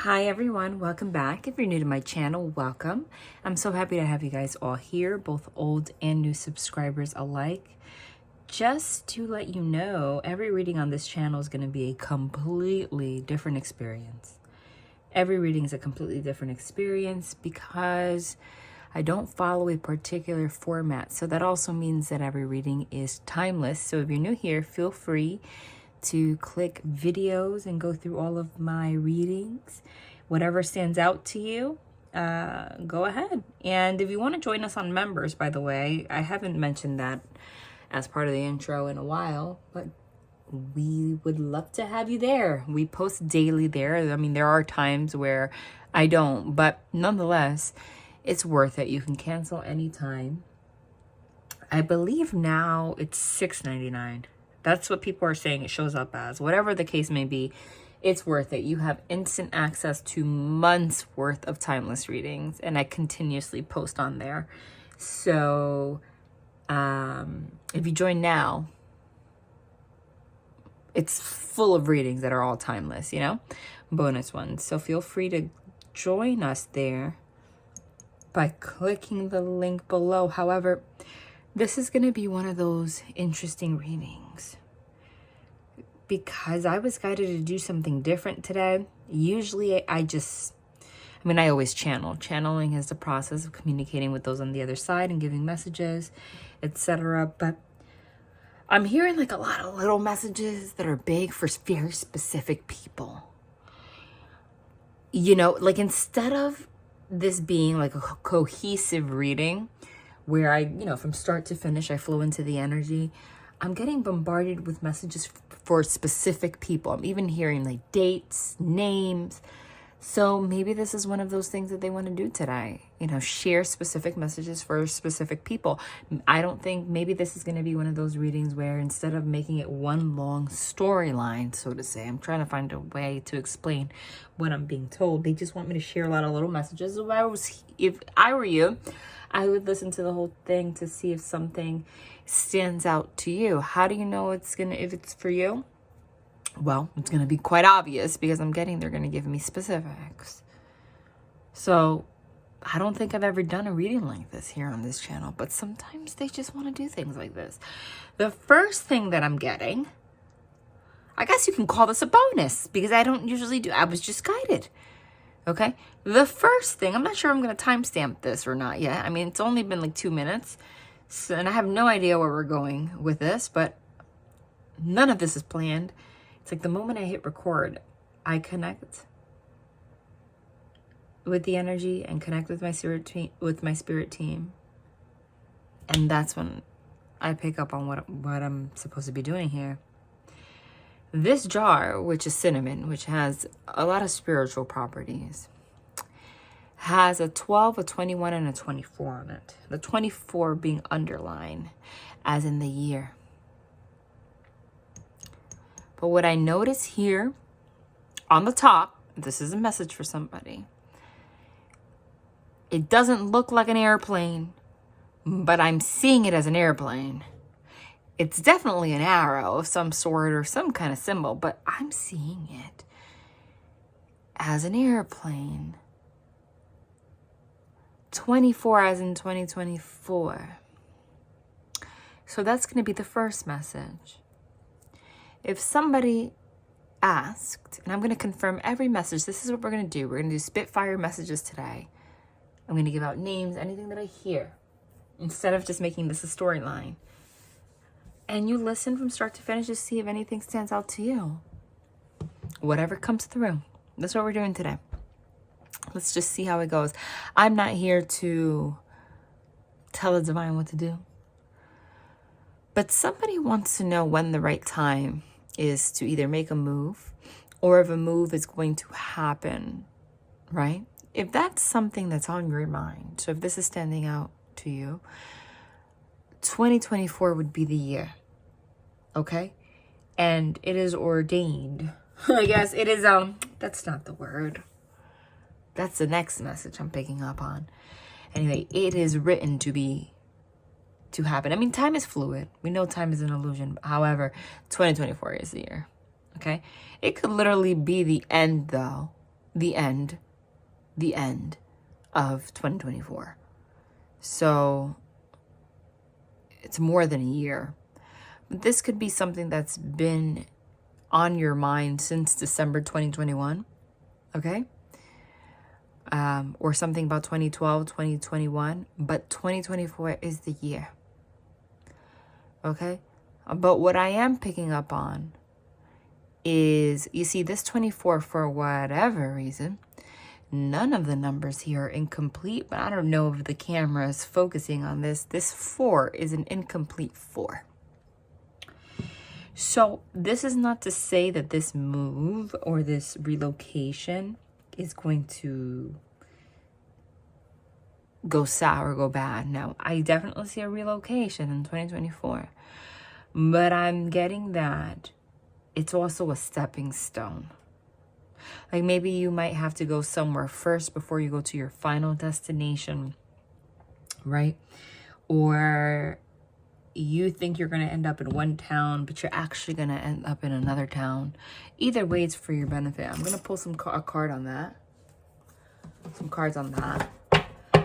Hi everyone, welcome back. If you're new to my channel, welcome. I'm so happy to have you guys all here, both old and new subscribers alike. Just to let you know, every reading on this channel is going to be a completely different experience. Every reading is a completely different experience because I don't follow a particular format. So that also means that every reading is timeless. So if you're new here, feel free to click videos and go through all of my readings. Whatever stands out to you, go ahead. And if you want to join us on members, by the way, I haven't mentioned that as part of the intro in a while, but we would love to have you there. We post daily there. I mean, there are times where I don't, but nonetheless, it's worth it. You can cancel anytime. I believe now it's $6.99. That's what people are saying it shows up as. Whatever the case may be, it's worth it. You have instant access to months worth of timeless readings, and I continuously post on there. So if you join now, it's full of readings that are all timeless, bonus ones. So feel free to join us there by clicking the link below. However, this is going to be one of those interesting readings because I was guided to do something different today. Usually I always channel. Channeling is the process of communicating with those on the other side and giving messages, etc. But I'm hearing like a lot of little messages that are big for very specific people. Like instead of this being like a cohesive reading, where I, from start to finish, I flow into the energy, I'm getting bombarded with messages for specific people. I'm even hearing like dates, names. So maybe this is one of those things that they want to do today, share specific messages for specific people. I don't think maybe this is going to be one of those readings where instead of making it one long storyline, so to say, I'm trying to find a way to explain what I'm being told. They just want me to share a lot of little messages. If I were you, I would listen to the whole thing to see if something stands out to you. How do you know if it's for you? Well, it's going to be quite obvious because they're going to give me specifics. So I don't think I've ever done a reading like this here on this channel, but sometimes they just want to do things like this. The first thing that I'm getting, I guess you can call this a bonus because I don't usually do. I was just guided. Okay. The first thing, I'm not sure I'm going to timestamp this or not yet. I mean, it's only been like 2 minutes. So, and I have no idea where we're going with this, but none of this is planned. It's like the moment I hit record, I connect with the energy and connect with my spirit team. And that's when I pick up on what I'm supposed to be doing here. This jar, which is cinnamon, which has a lot of spiritual properties, has a 12, a 21, and a 24 on it. The 24 being underlined, as in the year. But what I notice here on the top, this is a message for somebody. It doesn't look like an airplane, but I'm seeing it as an airplane. It's definitely an arrow of some sort or some kind of symbol, but I'm seeing it as an airplane. 24 as in 2024. So that's going to be the first message. If somebody asked, and I'm going to confirm every message, this is what we're going to do. We're going to do Spitfire messages today. I'm going to give out names, anything that I hear, instead of just making this a storyline. And you listen from start to finish to see if anything stands out to you. Whatever comes through. That's what we're doing today. Let's just see how it goes. I'm not here to tell the divine what to do. But somebody wants to know when the right time is to either make a move or if a move is going to happen, right? If that's something that's on your mind, so if this is standing out to you, 2024 would be the year, okay? And it is ordained. I guess it is, that's not the word. That's the next message I'm picking up on. Anyway, it is written to happen. I mean, time is fluid. We know time is an illusion. However, 2024 is the year. Okay? It could literally be the end, though, the end of 2024. So it's more than a year. But this could be something that's been on your mind since December 2021, okay? Or something about 2012, 2021, but 2024 is the year, okay? But what I am picking up on is, you see, this 24, for whatever reason, none of the numbers here are incomplete, but I don't know if the camera is focusing on this. This 4 is an incomplete 4. So this is not to say that this move or this relocation is going to go sour, go bad. No, I definitely see a relocation in 2024. But I'm getting that it's also a stepping stone. Like maybe you might have to go somewhere first before you go to your final destination, right? Or you think you're going to end up in one town, but you're actually going to end up in another town. Either way, it's for your benefit. I'm going to pull a card on that. Some cards on that.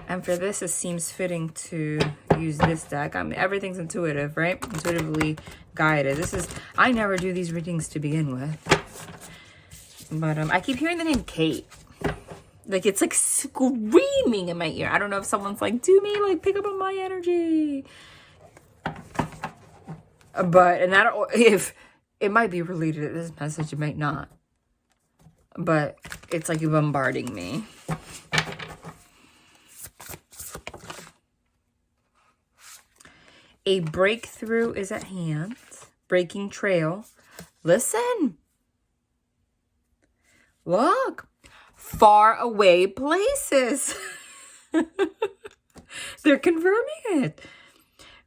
And for this, it seems fitting to use this deck. I mean, everything's intuitive, right? Intuitively guided. I never do these readings to begin with. But I keep hearing the name Kate. Like, it's like screaming in my ear. I don't know if someone's like, do me, like, pick up on my energy. But, and that, if it might be related to this message, it might not. But it's like you're bombarding me. A breakthrough is at hand. Breaking trail. Listen. Look. Far away places. They're confirming it.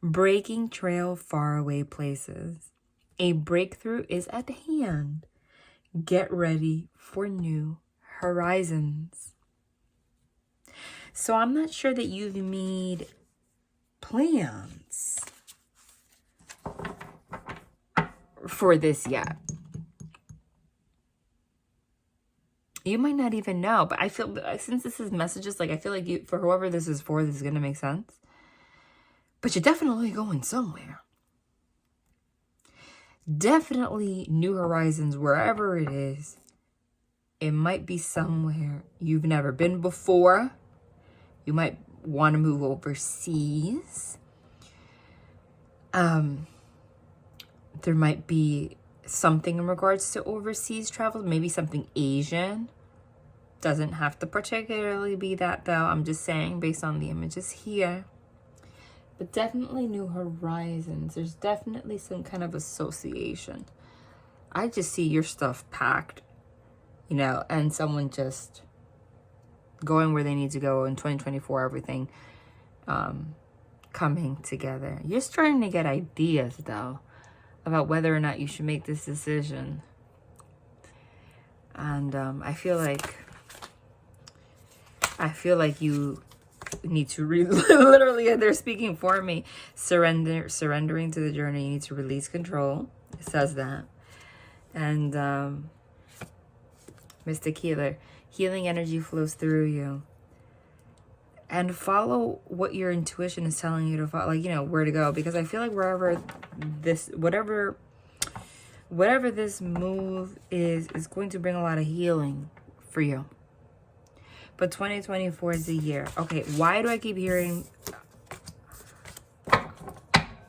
Breaking trail, far away places. A breakthrough is at hand. Get ready for new horizons. So I'm not sure that you've made plans for this yet. You might not even know, but I feel, since this is messages, like I feel like you, for whoever this is for, this is going to make sense. But you're definitely going somewhere. Definitely new horizons, wherever it is. It might be somewhere you've never been before. You might want to move overseas. There might be something in regards to overseas travel. Maybe something Asian. Doesn't have to particularly be that, though. I'm just saying based on the images here. But definitely new horizons. There's definitely some kind of association. I just see your stuff packed, you know, and someone just going where they need to go in 2024, everything coming together. You're starting to get ideas, though, about whether or not you should make this decision. And I feel like you need to literally, they're speaking for me. Surrendering to the journey. You need to release control. It says that. And Mystic Healer, healing energy flows through you. And follow what your intuition is telling you to follow, like, you know, where to go. Because I feel like wherever this, whatever this move is going to bring a lot of healing for you. But 2024 is the year. Okay, why do I keep hearing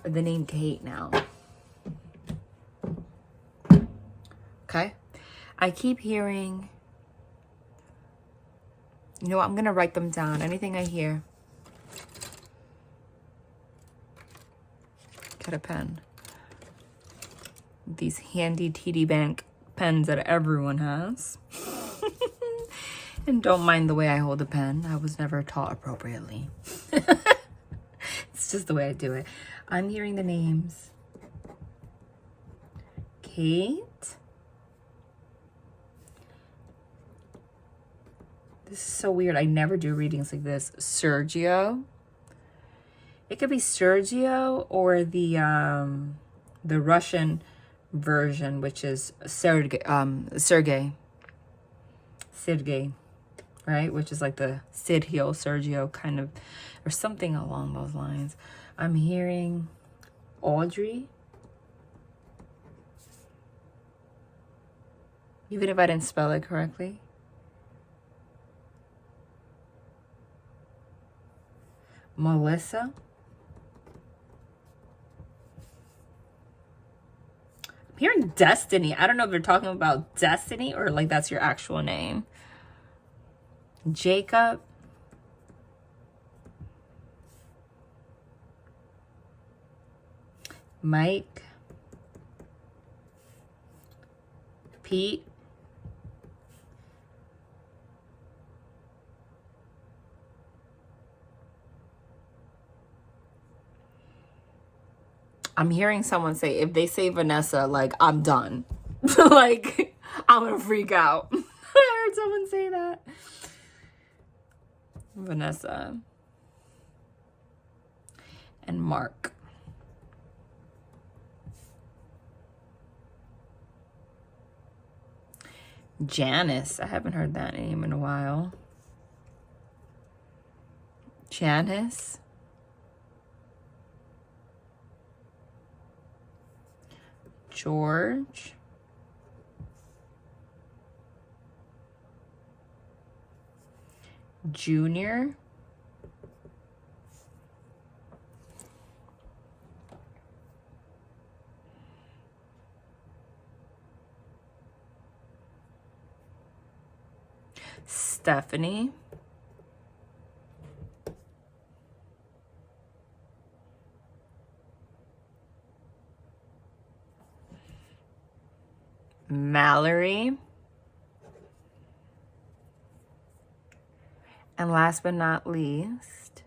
the name Kate now? Okay. I keep hearing, you know what, I'm going to write them down. Anything I hear. Get a pen. These handy TD Bank pens that everyone has. And don't mind the way I hold a pen. I was never taught appropriately. It's just the way I do it. I'm hearing the names. Kate. This is so weird. I never do readings like this. Sergio. It could be Sergio or the Russian version, which is Sergey. Sergey, right? Which is like the Sergio kind of, or something along those lines. I'm hearing Audrey. Even if I didn't spell it correctly. Melissa. I'm hearing Destiny. I don't know if they're talking about Destiny or like that's your actual name. Jacob. Mike. Pete. I'm hearing someone say, if they say Vanessa, like, I'm done. Like, I'm gonna freak out. I heard someone say that. Vanessa. And Mark. Janice. I haven't heard that name in a while. Janice. George. Junior. Stephanie. Mallory. And last but not least,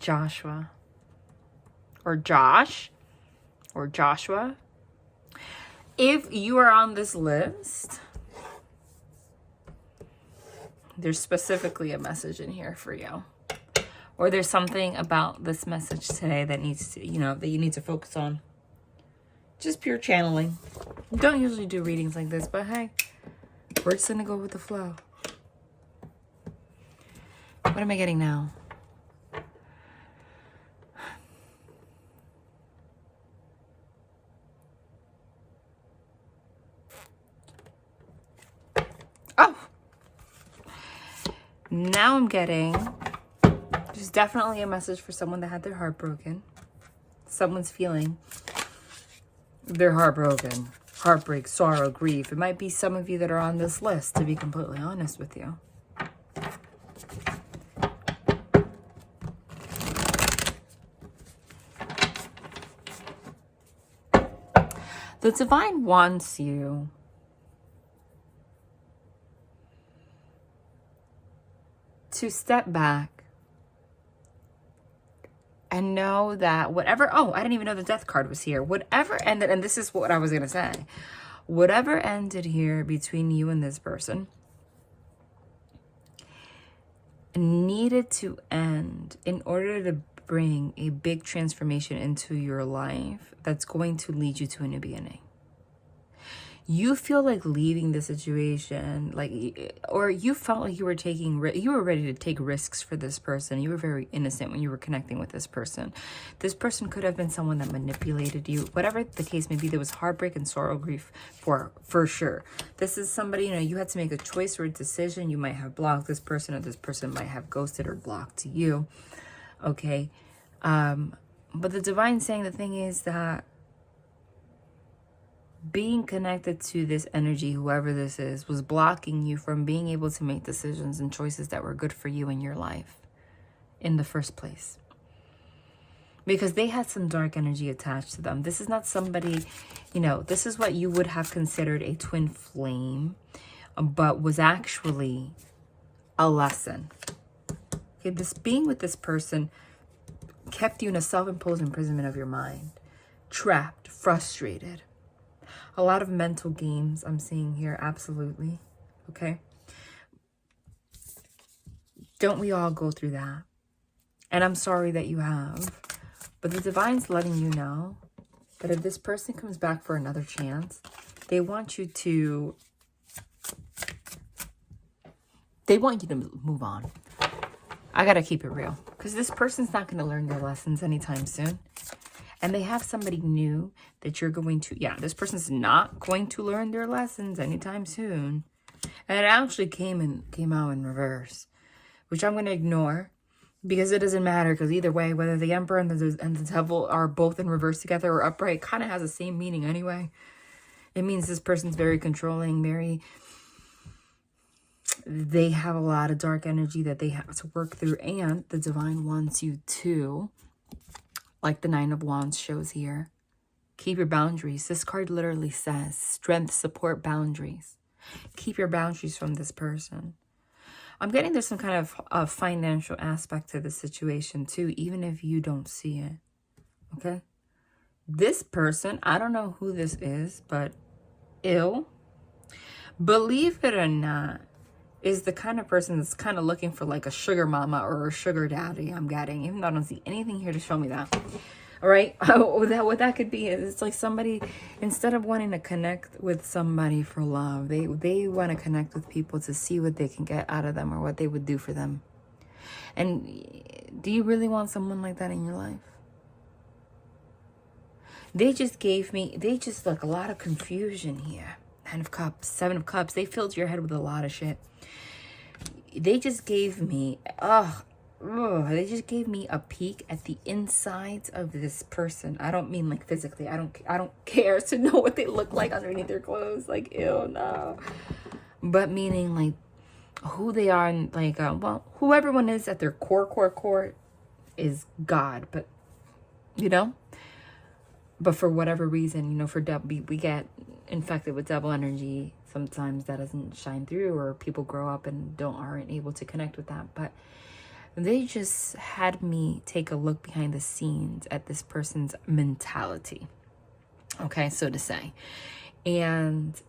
Joshua. Or Josh. Or Joshua. If you are on this list, there's specifically a message in here for you. Or there's something about this message today that needs to, that you need to focus on. Just pure channeling. Don't usually do readings like this, but hey, we're just gonna go with the flow. What am I getting now? Oh! Now I'm getting, there's definitely a message for someone that had their heart broken. Someone's feeling their heart broken. Heartbreak, sorrow, grief. It might be some of you that are on this list, to be completely honest with you. The divine wants you to step back and know that whatever, I didn't even know the death card was here. Whatever ended, and this is what I was going to say. Whatever ended here between you and this person needed to end in order to bring a big transformation into your life that's going to lead you to a new beginning. You feel like leaving the situation, or you felt like you were ready to take risks for this person. You were very innocent when you were connecting with this person. This person could have been someone that manipulated you. Whatever the case may be, there was heartbreak and sorrow, grief for sure. This is somebody, you had to make a choice or a decision. You might have blocked this person, or this person might have ghosted or blocked you. Okay. But the divine saying, the thing is that being connected to this energy, whoever this is, was blocking you from being able to make decisions and choices that were good for you in your life in the first place. Because they had some dark energy attached to them. This is not somebody, this is what you would have considered a twin flame, but was actually a lesson. Okay, this being with this person kept you in a self-imposed imprisonment of your mind. Trapped, frustrated. A lot of mental games I'm seeing here, absolutely. Okay? Don't we all go through that? And I'm sorry that you have. But the divine's letting you know But if this person comes back for another chance, they want you to move on. I gotta keep it real, because this person's not gonna learn their lessons anytime soon. And they have somebody new that you're going to, yeah, this person's not going to learn their lessons anytime soon. And it actually came out in reverse, which I'm going to ignore, because it doesn't matter, because either way, whether the Emperor and the Devil are both in reverse together or upright, kind of has the same meaning anyway. It means this person's very controlling, they have a lot of dark energy that they have to work through, and the divine wants you to, like the Nine of Wands shows here, keep your boundaries. This card literally says strength, support, boundaries. Keep your boundaries from this person. I'm getting there's some kind of financial aspect to the situation too, even if you don't see it. Okay? This person, I don't know who this is, but believe it or not, is the kind of person that's kind of looking for like a sugar mama or a sugar daddy, I'm getting, even though I don't see anything here to show me that. All right, what that could be is it's like somebody, instead of wanting to connect with somebody for love, they want to connect with people to see what they can get out of them or what they would do for them. And do you really want someone like that in your life? They just like a lot of confusion here. Nine of Cups, Seven of Cups. They filled your head with a lot of shit. They just gave me, they just gave me a peek at the insides of this person. I don't mean like physically. I don't care to know what they look like underneath their clothes. Like, ew, no. But meaning like who they are, and like, well, who everyone is at their core is God. But, you know, but for whatever reason, you know, we get infected with devil energy. Sometimes that doesn't shine through, or people grow up and aren't able to connect with that. But they just had me take a look behind the scenes at this person's mentality. Okay, so to say. And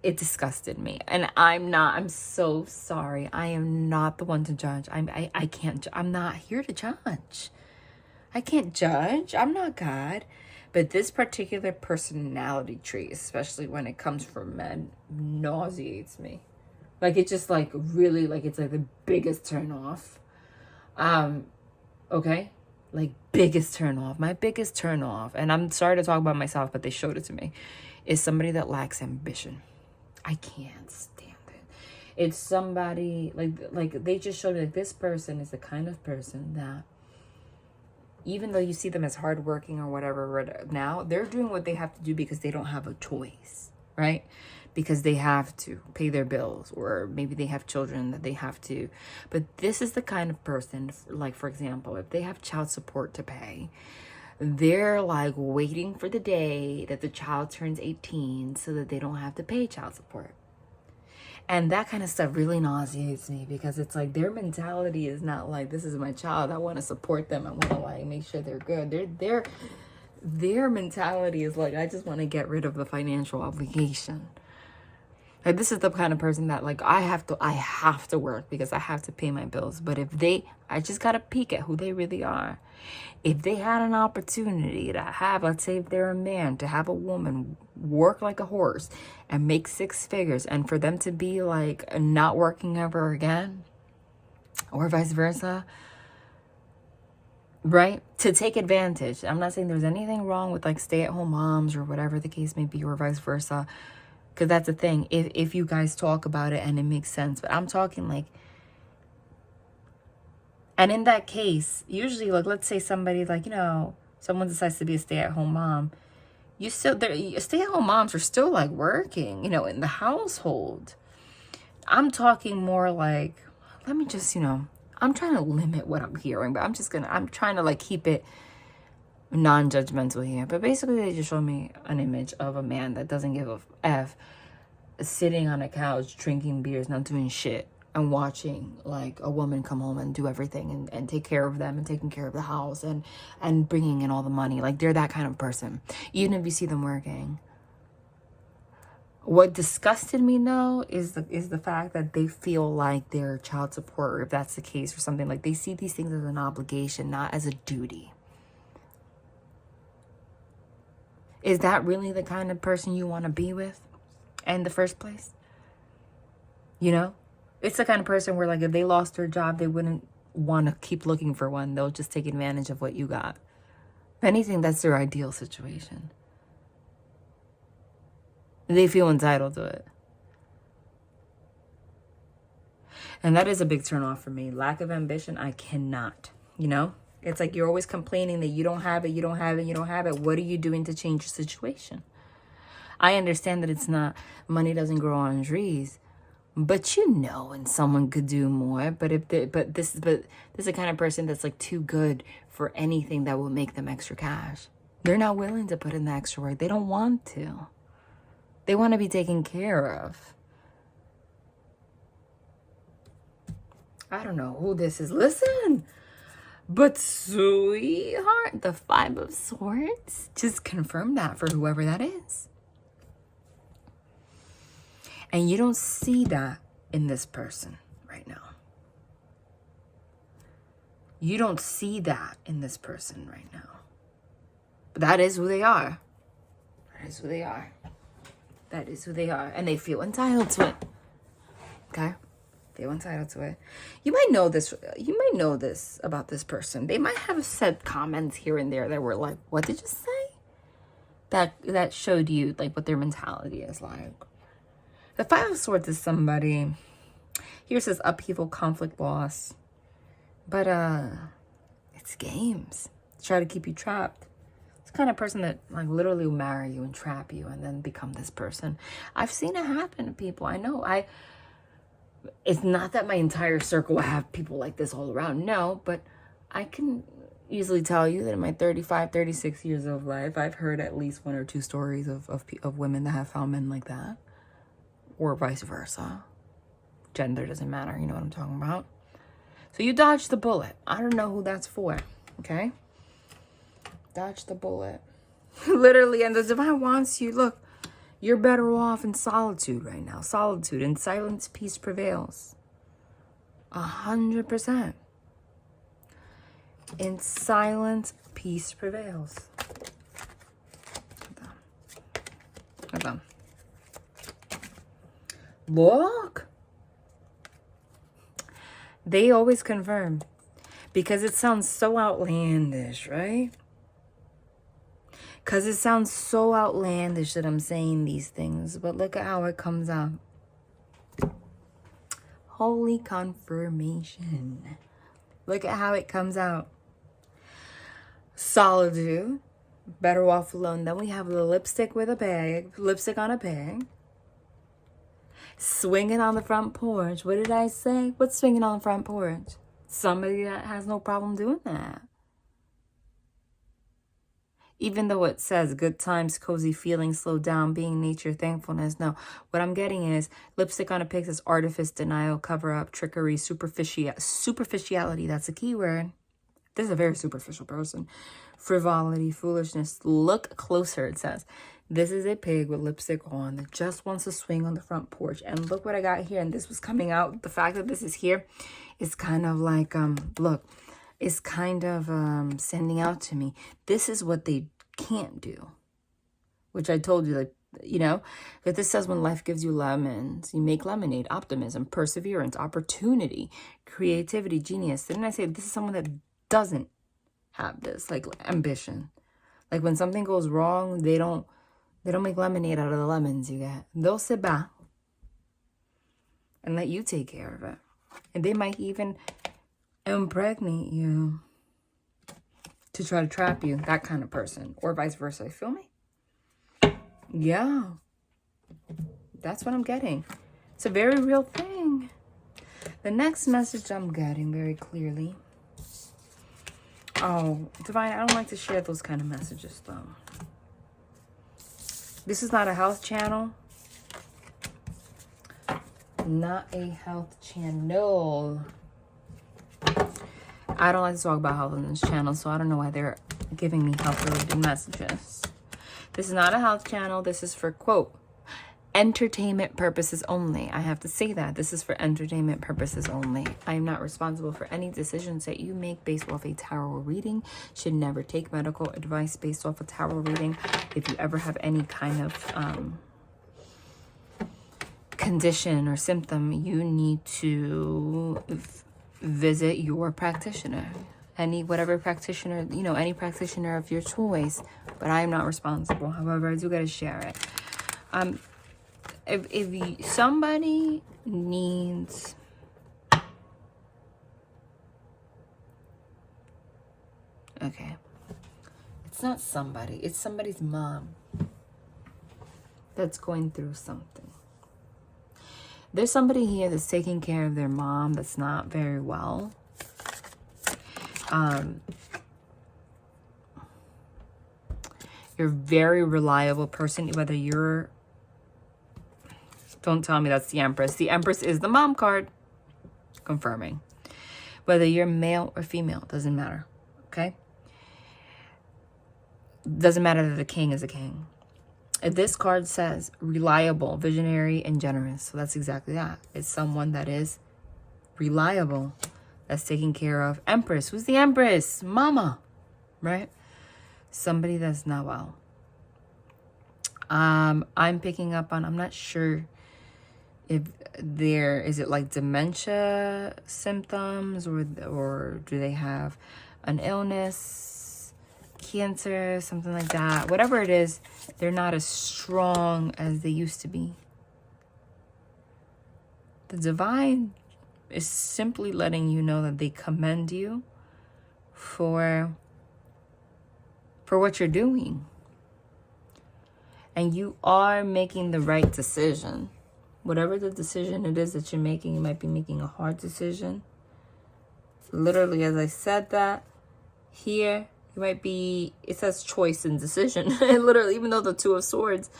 it disgusted me. And I'm so sorry. I am not the one to judge. I can't, I'm not here to judge. I can't judge. I'm not God. But this particular personality trait, especially when it comes from men, nauseates me. Like, it just like really, like, it's like the biggest turn off. Okay? Like, biggest turn off. My biggest turn off, and I'm sorry to talk about myself, but they showed it to me, is somebody that lacks ambition. I can't stand it. It's somebody, like they just showed me, like, this person is the kind of person that, even though you see them as hardworking or whatever now, they're doing what they have to do because they don't have a choice, right? Because they have to pay their bills, or maybe they have children that they have to. But this is the kind of person, like, for example, if they have child support to pay, they're like waiting for the day that the child turns 18 so that they don't have to pay child support. And that kind of stuff really nauseates me, because it's like their mentality is not like, this is my child, I want to support them, I want to like make sure they're good. Their mentality is like, I just want to get rid of the financial obligation. Like, this is the kind of person that, like, I have to work because I have to pay my bills. But I just got to peek at who they really are. If they had an opportunity to have, let's say if they're a man, to have a woman work like a horse and make 6 figures, and for them to be like not working ever again, or vice versa, right? To take advantage. I'm not saying there's anything wrong with like stay-at-home moms or whatever the case may be, or vice versa. Because that's the thing, if you guys talk about it and it makes sense. But I'm talking like, and in that case, usually, like, let's say somebody, like, you know, someone decides to be a stay-at-home mom. Stay-at-home moms are still, like, working, you know, in the household. I'm talking more like, let me just, you know, I'm trying to limit what I'm hearing, but I'm trying to, like, keep it non-judgmental here. But basically, they just show me an image of a man that doesn't give a F, sitting on a couch, drinking beers, not doing shit, and watching like a woman come home and do everything and take care of them and taking care of the house and bringing in all the money. Like, they're that kind of person, even if you see them working. What disgusted me, though, is the fact that they feel like their child support, or if that's the case or something, like they see these things as an obligation, not as a duty. Is that really the kind of person you want to be with in the first place? You know, it's the kind of person where, like, if they lost their job, they wouldn't want to keep looking for one. They'll just take advantage of what you got. If anything, that's their ideal situation. They feel entitled to it. And that is a big turn off for me. Lack of ambition, I cannot, you know? It's like you're always complaining that you don't have it, you don't have it, you don't have it. What are you doing to change your situation? I understand that it's not, money doesn't grow on trees, but you know when someone could do more. But this is the kind of person that's like too good for anything that will make them extra cash. They're not willing to put in the extra work. They don't want to. They want to be taken care of. I don't know who this is. Listen. But sweetheart, the Five of Swords, just confirm that for whoever that is. And you don't see that in this person right now. You don't see that in this person right now. But that is who they are. That is who they are. That is who they are. And they feel entitled to it. Okay? Feel entitled to it. You might know this. You might know this about this person. They might have said comments here and there that were like, what did you say? That showed you like what their mentality is like. The Five of Swords is somebody, here says upheaval, conflict, loss. But it's games. Try to keep you trapped. It's the kind of person that like literally will marry you and trap you and then become this person. I've seen it happen to people. I know. It's not that my entire circle have people like this all around. No, but I can easily tell you that in my 35, 36 years of life, I've heard at least one or two stories of women that have found men like that. Or vice versa. Gender doesn't matter. You know what I'm talking about. So you dodge the bullet. I don't know who that's for. Okay? Dodge the bullet. Literally, and the divine wants you. Look. You're better off in solitude right now. Solitude. In silence, peace prevails. 100%. In silence, peace prevails. Hold on. Look. They always confirm. Because it sounds so outlandish, right? Because it sounds so outlandish that I'm saying these things. But look at how it comes out. Holy confirmation. Look at how it comes out. Solitude. Better off alone. Then we have the lipstick with a bag. Lipstick on a bag. Swinging on the front porch. What did I say? What's swinging on the front porch? Somebody that has no problem doing that. Even though it says good times, cozy feelings, slow down, being nature, thankfulness. No, what I'm getting is lipstick on a pig says artifice, denial, cover up, trickery, superficiality. That's a key word. This is a very superficial person. Frivolity, foolishness. Look closer, it says. This is a pig with lipstick on that just wants to swing on the front porch. And look what I got here. And this was coming out. The fact that this is here is kind of like, look. Is kind of sending out to me. This is what they can't do. Which I told you, like, you know, that this says when life gives you lemons, you make lemonade, optimism, perseverance, opportunity, creativity, genius. Didn't I say this is someone that doesn't have this, like ambition? Like when something goes wrong, they don't make lemonade out of the lemons you get. They'll sit back and let you take care of it. And they might even impregnate you to try to trap you, that kind of person, or vice versa. You feel me? Yeah, that's what I'm getting. It's a very real thing. The next message I'm getting very clearly. Oh, Divine, I don't like to share those kind of messages though. This is not a health channel. Not a health channel. I don't like to talk about health on this channel, so I don't know why they're giving me health-related messages. This is not a health channel. This is for, quote, entertainment purposes only. I have to say that. This is for entertainment purposes only. I am not responsible for any decisions that you make based off a tarot reading. Should never take medical advice based off a tarot reading. If you ever have any kind of condition or symptom, you need to visit your practitioner. Whatever practitioner, any practitioner of your choice. But I am not responsible. However, I do gotta share it. If somebody needs it's not somebody, it's somebody's mom that's going through something. There's somebody here that's taking care of their mom that's not very well. You're a very reliable person, whether you're... Don't tell me that's the Empress. The Empress is the mom card. Confirming. Whether you're male or female, doesn't matter. Okay? Doesn't matter that the king is a king. This card says reliable, visionary, and generous. So that's exactly that. It's someone that is reliable, that's taking care of. Empress. Who's the Empress? Mama. Right? Somebody that's not well. I'm picking up on, I'm not sure if is it like dementia symptoms, or do they have an illness, cancer, something like that. Whatever it is, they're not as strong as they used to be. The divine is simply letting you know that they commend you for what you're doing. And you are making the right decision. Whatever the decision it is that you're making, you might be making a hard decision. Literally, as I said that, here, you might be, it says choice and decision. Literally, even though the Two of Swords,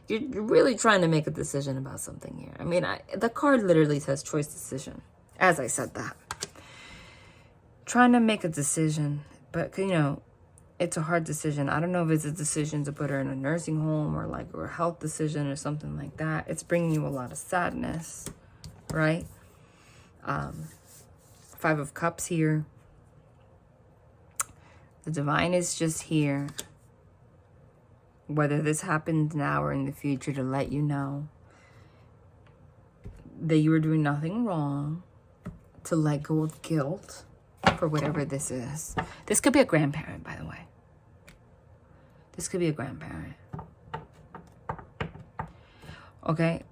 you're really trying to make a decision about something here. I mean, the card literally says choice decision, as I said that. Trying to make a decision, but, it's a hard decision. I don't know if it's a decision to put her in a nursing home or a health decision or something like that. It's bringing you a lot of sadness, right? Five of Cups here. The divine is just here, whether this happens now or in the future, to let you know that you are doing nothing wrong, to let go of guilt for whatever this is. This could be a grandparent, by the way. This could be a grandparent. Okay?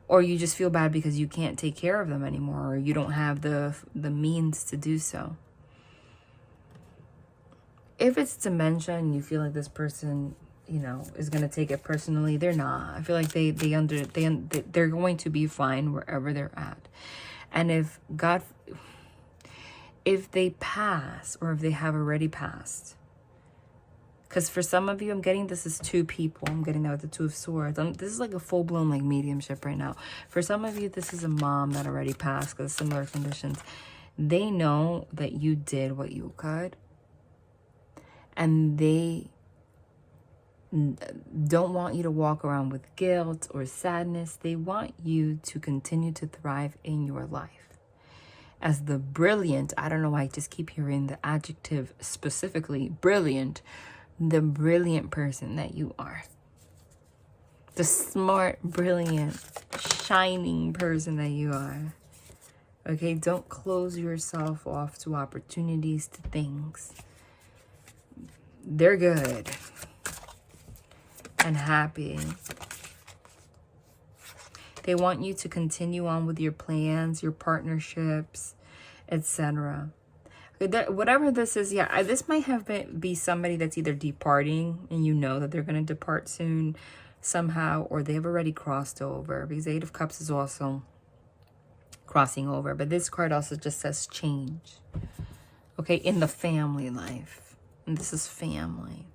Or you just feel bad because you can't take care of them anymore, or you don't have the means to do so. If it's dementia and you feel like this person, is going to take it personally, they're not. I feel like they're going to be fine wherever they're at. And if they pass, or if they have already passed, because for some of you, I'm getting this is two people. I'm getting that with the Two of Swords. This is like a full-blown mediumship right now. For some of you, this is a mom that already passed because of similar conditions. They know that you did what you could. And they don't want you to walk around with guilt or sadness. They want you to continue to thrive in your life. As the brilliant, I don't know why I just keep hearing the adjective specifically, brilliant, the brilliant person that you are. The smart, brilliant, shining person that you are. Okay, don't close yourself off to opportunities, to things. They're good and happy. They want you to continue on with your plans, your partnerships, etc. Whatever this is, yeah, this might be somebody that's either departing, and you know that they're going to depart soon somehow, or they've already crossed over, because Eight of Cups is also crossing over. But this card also just says change, okay, in the family life. And this is family.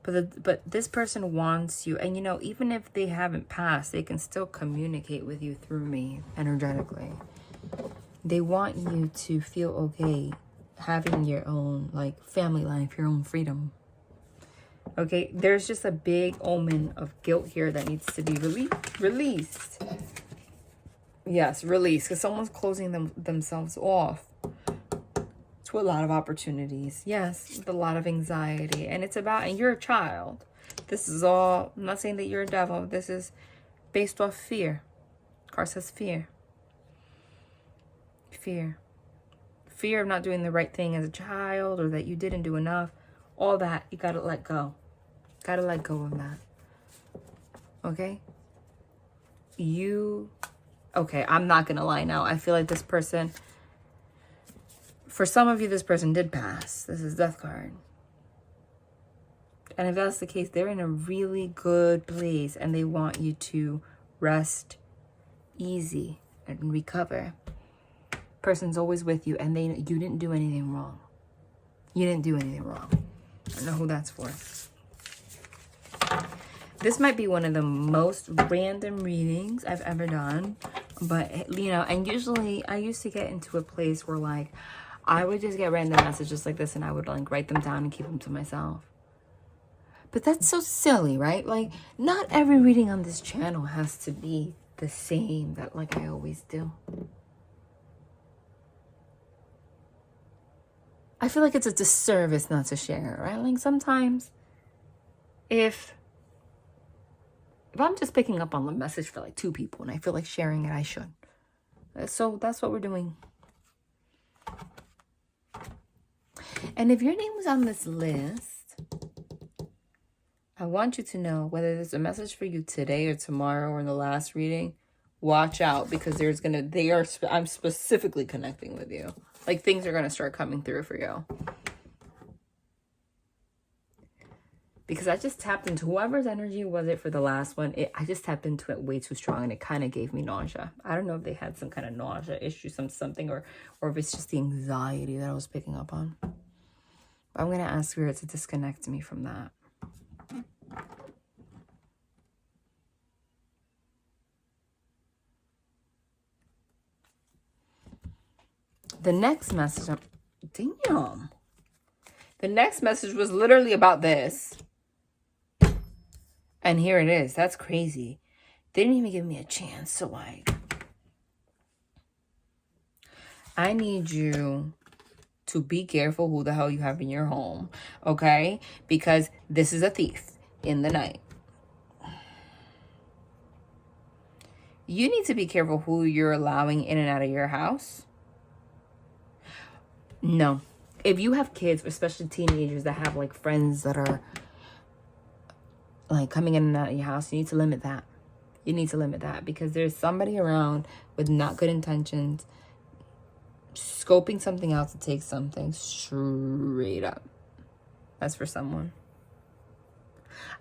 But this person wants you, and even if they haven't passed, they can still communicate with you through me energetically. They want you to feel okay having your own family life, your own freedom. Okay, there's just a big omen of guilt here that needs to be released. Yes, released, because someone's closing themselves off to a lot of opportunities. Yes, with a lot of anxiety. And it's about, and you're a child. This is all, I'm not saying that you're a devil. This is based off fear. Card says fear. Fear. Fear of not doing the right thing as a child, or that you didn't do enough. All that, you gotta let go. Gotta let go of that. Okay? Okay, I'm not gonna lie now. I feel like this person, for some of you, this person did pass. This is Death card. And if that's the case, they're in a really good place and they want you to rest easy and recover. Person's always with you, and you didn't do anything wrong. You didn't do anything wrong. I don't know who that's for. This might be one of the most random readings I've ever done. But, you know, and usually I used to get into a place where, like, I would just get random messages like this and I would, like, write them down and keep them to myself. But that's so silly, right? Like, not every reading on this channel has to be the same that, like, I always do. I feel like it's a disservice not to share, right? Like, sometimes if I'm just picking up on the message for, like, 2 people and I feel like sharing it, I should. So that's what we're doing. And if your name was on this list, I want you to know, whether there's a message for you today or tomorrow or in the last reading, watch out, because I'm specifically connecting with you. Like, things are going to start coming through for you. Because I just tapped into whoever's energy was it for the last one. I just tapped into it way too strong, and it kind of gave me nausea. I don't know if they had some kind of nausea issue, something, or if it's just the anxiety that I was picking up on. But I'm going to ask Spirit to disconnect me from that. The next message, damn. The next message was literally about this. And here it is. That's crazy. They didn't even give me a chance to, like, I need you to be careful who the hell you have in your home, okay? Because this is a thief in the night. You need to be careful who you're allowing in and out of your house. No. If you have kids, especially teenagers that have, like, friends that are, like, coming in and out of your house, you need to limit that. You need to limit that, because there's somebody around with not good intentions, scoping something out to take something straight up. That's for someone.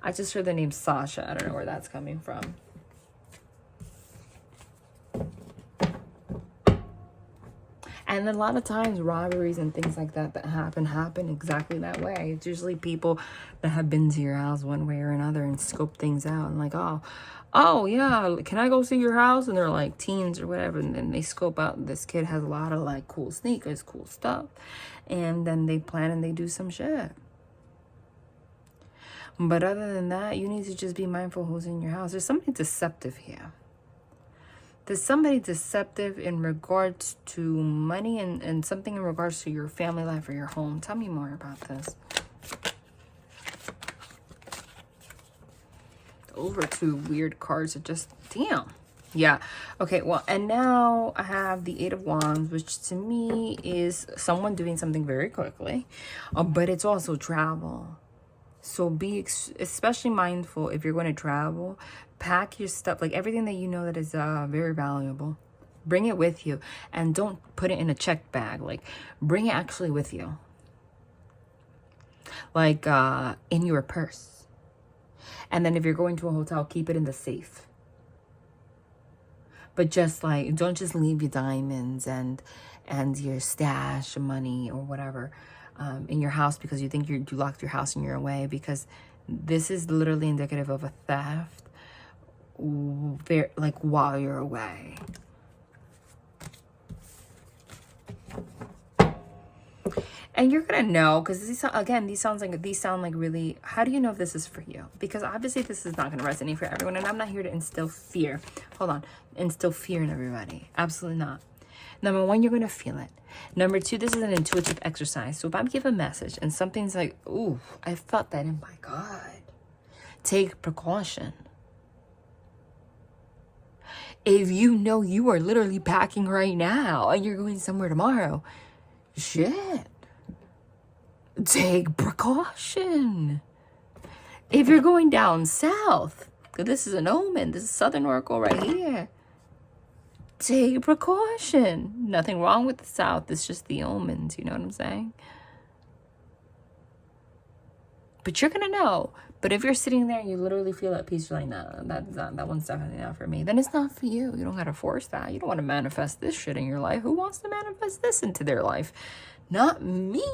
I just heard the name Sasha. I don't know where that's coming from. And a lot of times robberies and things like that happen exactly that way. It's usually people that have been to your house one way or another and scope things out and, like, oh yeah, can I go see your house? And they're like teens or whatever, and then they scope out, this kid has a lot of, like, cool sneakers, cool stuff, and then they plan and they do some shit. But other than that, you need to just be mindful who's in your house. There's something deceptive here. There's somebody deceptive in regards to money and something in regards to your family life or your home. Tell me more about this. Those were 2 weird cards that just, damn. Yeah. Okay, well, and now I have the 8 of Wands, which to me is someone doing something very quickly. But it's also travel. So be especially mindful if you're going to travel. Pack your stuff, like everything that you know that is very valuable. Bring it with you, and don't put it in a check bag. Like, bring it actually with you. Like in your purse. And then if you're going to a hotel, keep it in the safe. But just, like, don't just leave your diamonds and your stash of money or whatever in your house because you think you locked your house and you're away, because this is literally indicative of a theft, like, while you're away. And you're gonna know, because these sound like really, how do you know if this is for you? Because obviously this is not gonna resonate for everyone, and I'm not here to instill fear. Hold on, instill fear in everybody. Absolutely not. Number one, you're gonna feel it. Number two, this is an intuitive exercise. So if I give a message and something's like, ooh, I felt that in my God, take precaution. If you know you are literally packing right now and you're going somewhere tomorrow, shit, take precaution. If you're going down south, this is an omen, this is Southern Oracle right here, take precaution. Nothing wrong with the south, it's just the omens, you know what I'm saying? But you're gonna know. But if you're sitting there and you literally feel at peace, you're like, nah, that one's definitely not for me, then it's not for you. You don't gotta force that. You don't want to manifest this shit in your life. Who wants to manifest this into their life? Not me.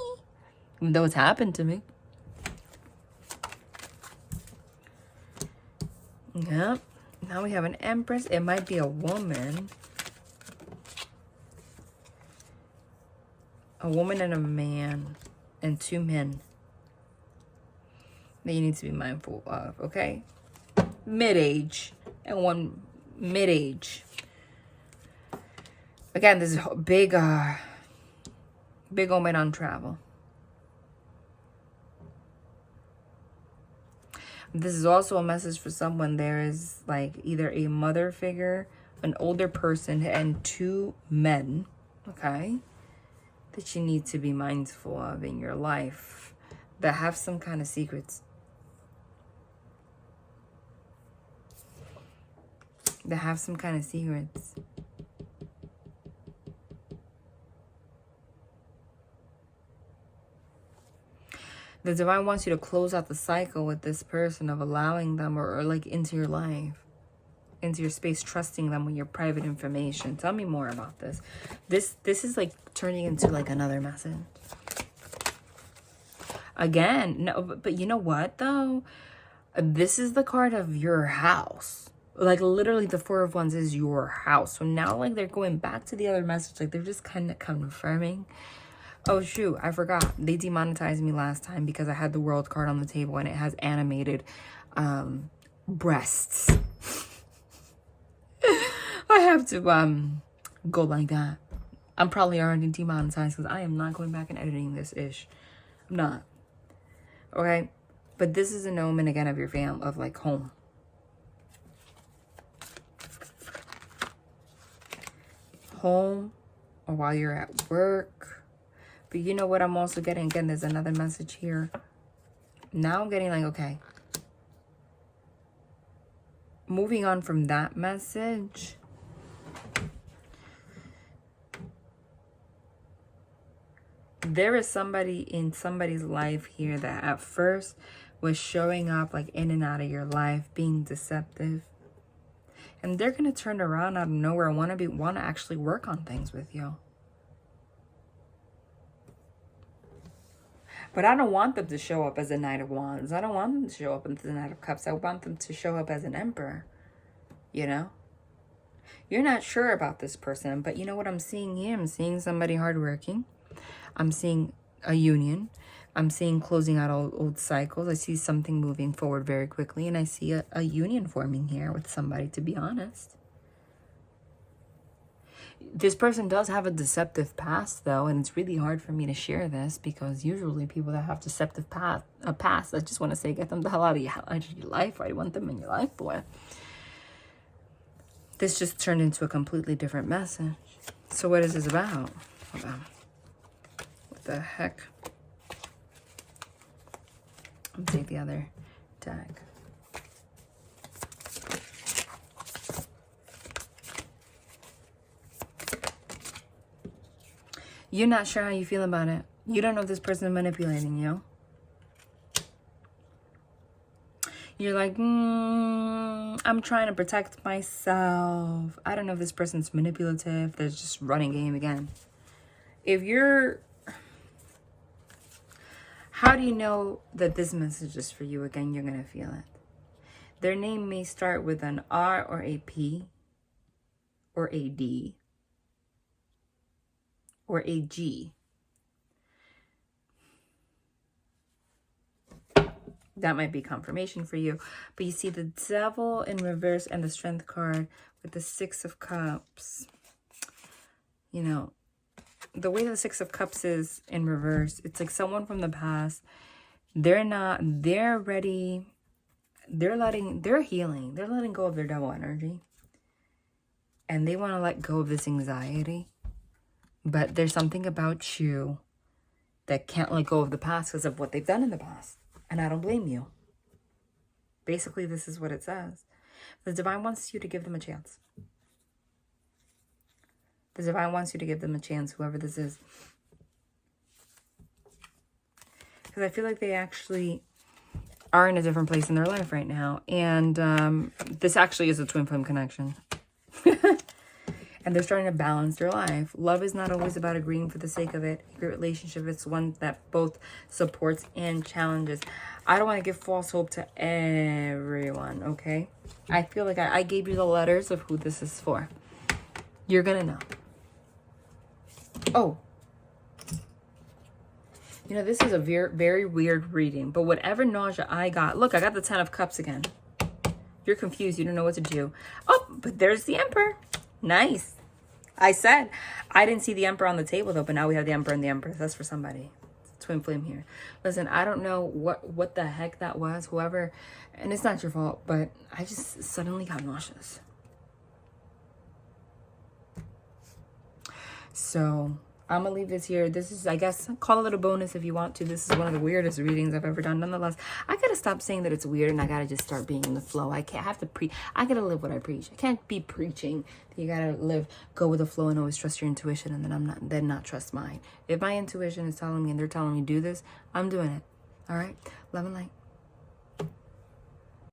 Even though it's happened to me. Yep. Now we have an Empress. It might be a woman. A woman and a man. And two men that you need to be mindful of, okay? Mid-age. And one mid-age. Again, this is big omen on travel. This is also a message for someone. There is like either a mother figure, an older person, and two men, okay, that you need to be mindful of in your life that have some kind of secrets. That have some kind of secrets. The divine wants you to close out the cycle with this person of allowing them or like into your life, into your space, trusting them with your private information. Tell me more about this. This is like turning into like another message. Again, no, but you know what though? This is the card of your house. Like literally the Four of Wands is your house. So now like they're going back to the other message. Like they're just kind of confirming. Oh shoot, I forgot. They demonetized me last time because I had the World card on the table and it has animated breasts. I have to go like that. I'm probably already demonetized because I am not going back and editing this ish. I'm not. Okay? But this is an omen again of your family, of like home. Home or while you're at work. But you know what I'm also getting? Again, there's another message here. Now I'm getting like, okay. Moving on from that message. There is somebody in somebody's life here that at first was showing up like in and out of your life, being deceptive. And they're going to turn around out of nowhere and want to actually work on things with you. But I don't want them to show up as a Knight of Wands. I don't want them to show up as the Knight of Cups. I want them to show up as an Emperor. You know? You're not sure about this person, but you know what I'm seeing here? I'm seeing somebody hardworking. I'm seeing a union. I'm seeing closing out old cycles. I see something moving forward very quickly, and I see a union forming here with somebody, to be honest. This person does have a deceptive past, though, and it's really hard for me to share this because usually people that have deceptive past, I just want to say, get them the hell out of your life. I want them in your life, boy. This just turned into a completely different message. So what is this about? Hold on. What the heck? I'll take the other tag. You're not sure how you feel about it. You don't know if this person is manipulating you. You're like, I'm trying to protect myself. I don't know if this person's manipulative. They're just running game again. If you're... How do you know that this message is for you? Again, you're going to feel it. Their name may start with an R or a P or a D. Or a G. That might be confirmation for you. But you see the Devil in reverse and the Strength card with the Six of Cups. You know, the way the Six of Cups is in reverse, it's like someone from the past. They're ready. They're healing. They're letting go of their devil energy. And they want to let go of this anxiety. But there's something about you that can't let go of the past because of what they've done in the past. And I don't blame you. Basically, this is what it says. The divine wants you to give them a chance. The divine wants you to give them a chance, whoever this is. Because I feel like they actually are in a different place in their life right now. And this actually is a twin flame connection. And they're starting to balance their life. Love is not always about agreeing for the sake of it. Your relationship is one that both supports and challenges. I don't want to give false hope to everyone, okay? I feel like I gave you the letters of who this is for. You're going to know. Oh. You know, this is a very, very weird reading. But whatever nausea I got. Look, I got the 10 of Cups again. You're confused. You don't know what to do. Oh, but there's the Emperor. Nice. I said I didn't see the Emperor on the table though, but now we have the Emperor and the Empress. That's for somebody. Twin flame here. Listen, I don't know what the heck that was, whoever, and it's not your fault, but I just suddenly got nauseous. So I'm gonna leave this here. This is, I guess, call it a bonus if you want to. This is one of the weirdest readings I've ever done. Nonetheless, I gotta stop saying that it's weird, and I gotta just start being in the flow. I can't have to preach. I gotta live what I preach. I can't be preaching. You gotta go with the flow and always trust your intuition, and then not trust mine. If my intuition is telling me and they're telling me do this, I'm doing it. All right, love and light.